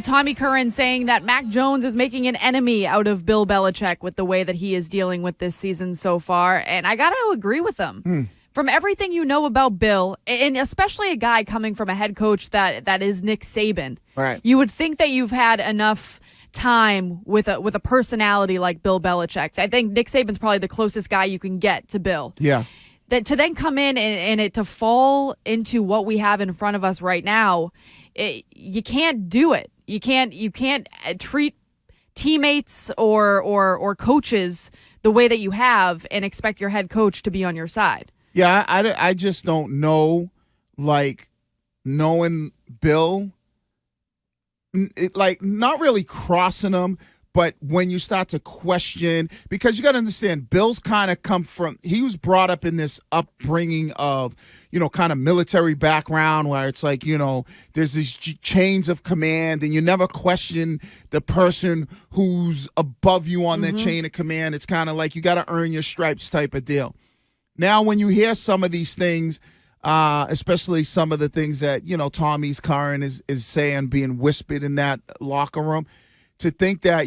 Tom E Curran saying that Mac Jones is making an enemy out of Bill Belichick with the way that he is dealing with this season so far. And I got to agree with him. From everything you know about Bill, and especially a guy coming from a head coach that is Nick Saban, right? You would think that you've had enough time with a personality like Bill Belichick. I think Nick Saban's probably the closest guy you can get to Bill. Yeah. That to then come in and it to fall into what we have in front of us right now, you can't do it. You can't treat teammates or coaches the way that you have and expect your head coach to be on your side. Yeah, I just don't know, like, knowing Bill, like, not really crossing him, but when you start to question, because you got to understand, Bill's kind of he was brought up in this upbringing of, kind of military background where it's like, there's these chains of command and you never question the person who's above you on that chain of command. It's kind of like you got to earn your stripes type of deal. Now, when you hear some of these things, especially some of the things that, Tom E Curran is saying, being whispered in that locker room, to think that,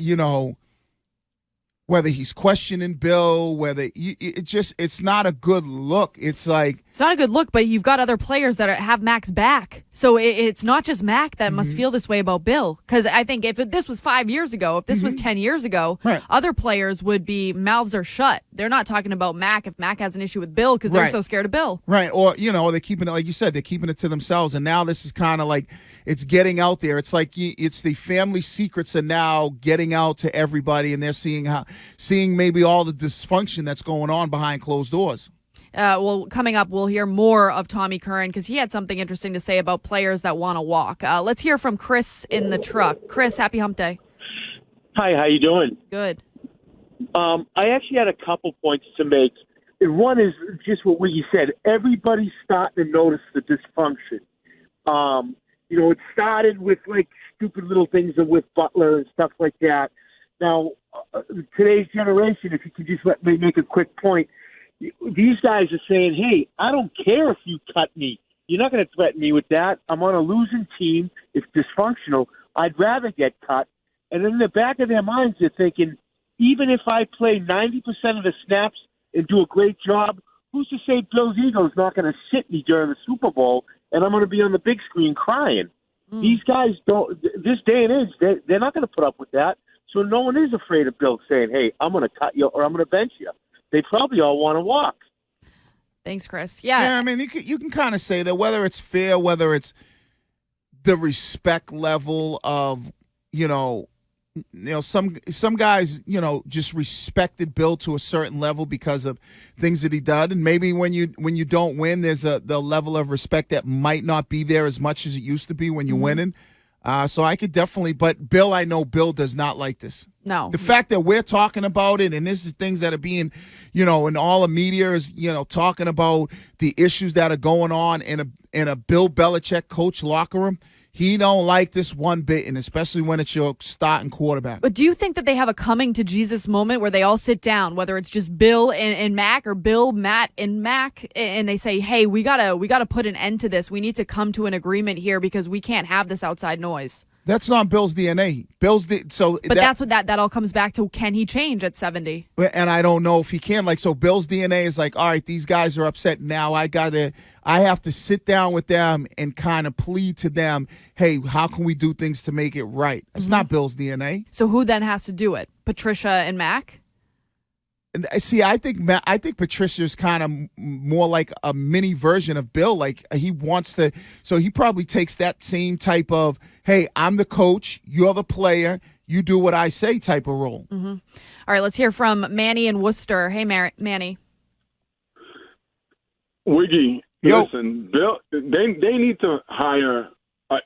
whether he's questioning Bill, it's not a good look. It's not a good look, but you've got other players that have Mac's back. So it's not just Mac that must feel this way about Bill. Because I think if this was 5 years ago, if this was 10 years ago, other players would be mouths are shut. They're not talking about Mac if Mac has an issue with Bill because they're so scared of Bill. Right. Or, they're keeping it, like you said, they're keeping it to themselves. And now this is kind of like, it's getting out there. It's like it's the family secrets are now getting out to everybody, and they're seeing maybe all the dysfunction that's going on behind closed doors. Well, coming up, we'll hear more of Tom E Curran because he had something interesting to say about players that want to walk. Let's hear from Chris in the truck. Chris, happy hump day. Hi, how you doing? Good. I actually had a couple points to make. And one is just what you said. Everybody's starting to notice the dysfunction. It started with, like, stupid little things with Butler and stuff like that. Now, today's generation, if you could just let me make a quick point, these guys are saying, hey, I don't care if you cut me. You're not going to threaten me with that. I'm on a losing team. It's dysfunctional. I'd rather get cut. And in the back of their minds, they're thinking, even if I play 90% of the snaps and do a great job, who's to say Bill's ego's not going to sit me during the Super Bowl and I'm going to be on the big screen crying? These guys don't, this day and age, they're not going to put up with that. So no one is afraid of Bill saying, hey, I'm going to cut you or I'm going to bench you. They probably all want to walk. Thanks, Chris. Yeah, I mean, you can kind of say that whether it's fair, whether it's the respect level of, some guys, just respected Bill to a certain level because of things that he did, and maybe when you don't win, there's the level of respect that might not be there as much as it used to be when you're winning. So I could definitely, but Bill, I know Bill does not like this. No. The fact that we're talking about it, and this is things that are being, in all the media is, talking about the issues that are going on in a Bill Belichick coach locker room. He don't like this one bit, and especially when it's your starting quarterback. But do you think that they have a coming to Jesus moment where they all sit down, whether it's just Bill and Mac or Bill, Matt, and Mac, and they say, hey, we gotta put an end to this. We need to come to an agreement here because we can't have this outside noise. That's not Bill's DNA. But that's what that all comes back to. Can he change at 70? And I don't know if he can. So Bill's DNA is like, all right, these guys are upset now. I have to sit down with them and kind of plead to them, hey, how can we do things to make it right? It's not Bill's DNA. So who then has to do it? Patricia and Mac? And see, I think Patricia's kind of more like a mini version of Bill. Like he wants to, so he probably takes that same type of, hey, I'm the coach, you're the player, you do what I say type of role. All right, let's hear from Manny in Worcester. Hey, Manny. Wiggy, Yo. listen, Bill, they need to hire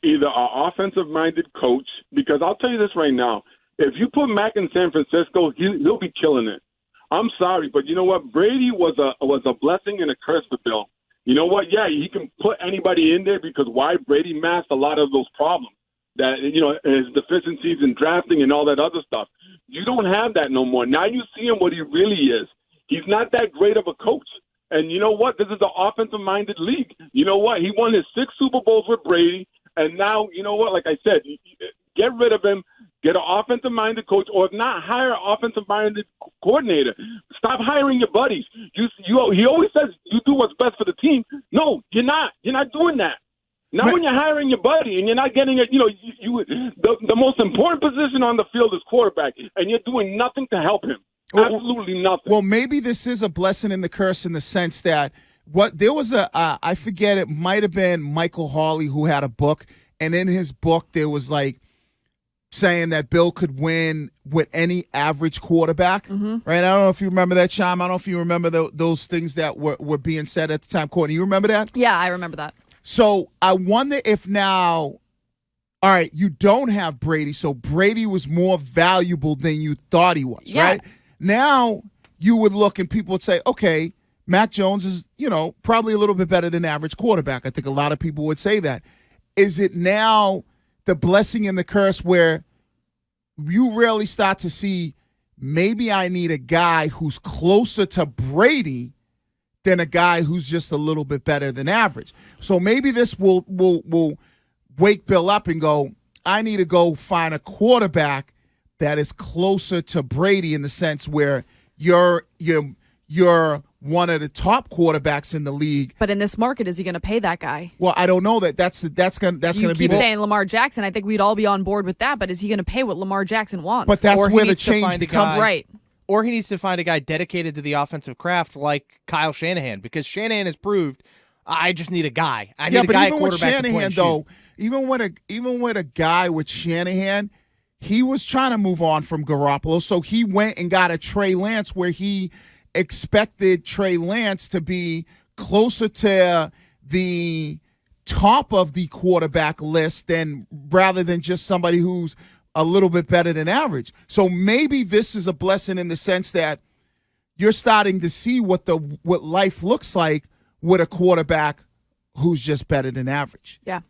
either an offensive-minded coach, because I'll tell you this right now, if you put Mac in San Francisco, he'll be killing it. I'm sorry, but you know what? Brady was a blessing and a curse for Bill. You know what? Yeah, he can put anybody in there because why? Brady masked a lot of those problems that, his deficiencies in drafting and all that other stuff. You don't have that no more. Now you see him what he really is. He's not that great of a coach. And you know what? This is an offensive-minded league. You know what? He won his 6 Super Bowls with Brady, and now, you know what? Like I said, get rid of him, get an offensive-minded coach, or if not, hire an offensive-minded coordinator. Stop hiring your buddies. He always says you do what's best for the team. No, you're not. You're not doing that. Not when you're hiring your buddy and you're not getting it. The most important position on the field is quarterback, and you're doing nothing to help him. Absolutely nothing. Well, maybe this is a blessing and the curse in the sense that there was I forget, it might have been Michael Hawley who had a book, and in his book there was like saying that Bill could win with any average quarterback, right? I don't know if you remember that, Sham. I don't know if you remember those things that were being said at the time. Courtney, you remember that? Yeah, I remember that. So I wonder if now, all right, you don't have Brady, so Brady was more valuable than you thought he was, right? Now you would look and people would say, okay, Mac Jones is, probably a little bit better than average quarterback. I think a lot of people would say that. Is it now the blessing and the curse where you really start to see maybe I need a guy who's closer to Brady than a guy who's just a little bit better than average? So maybe this will wake Bill up and go, I need to go find a quarterback that is closer to Brady in the sense where you're one of the top quarterbacks in the league. But in this market, is he going to pay that guy? Well, I don't know that. That's going to be. You keep saying Lamar Jackson. I think we'd all be on board with that. But is he going to pay what Lamar Jackson wants? But that's where the change becomes. Right. Or he needs to find a guy dedicated to the offensive craft like Kyle Shanahan, because Shanahan has proved, I just need a guy. I need a guy at quarterback. With Shanahan, though, even with a guy with Shanahan, he was trying to move on from Garoppolo, so he went and got a Trey Lance where he expected Trey Lance to be closer to the top of the quarterback list rather than just somebody who's a little bit better than average. So maybe this is a blessing in the sense that you're starting to see what life looks like with a quarterback who's just better than average. Yeah.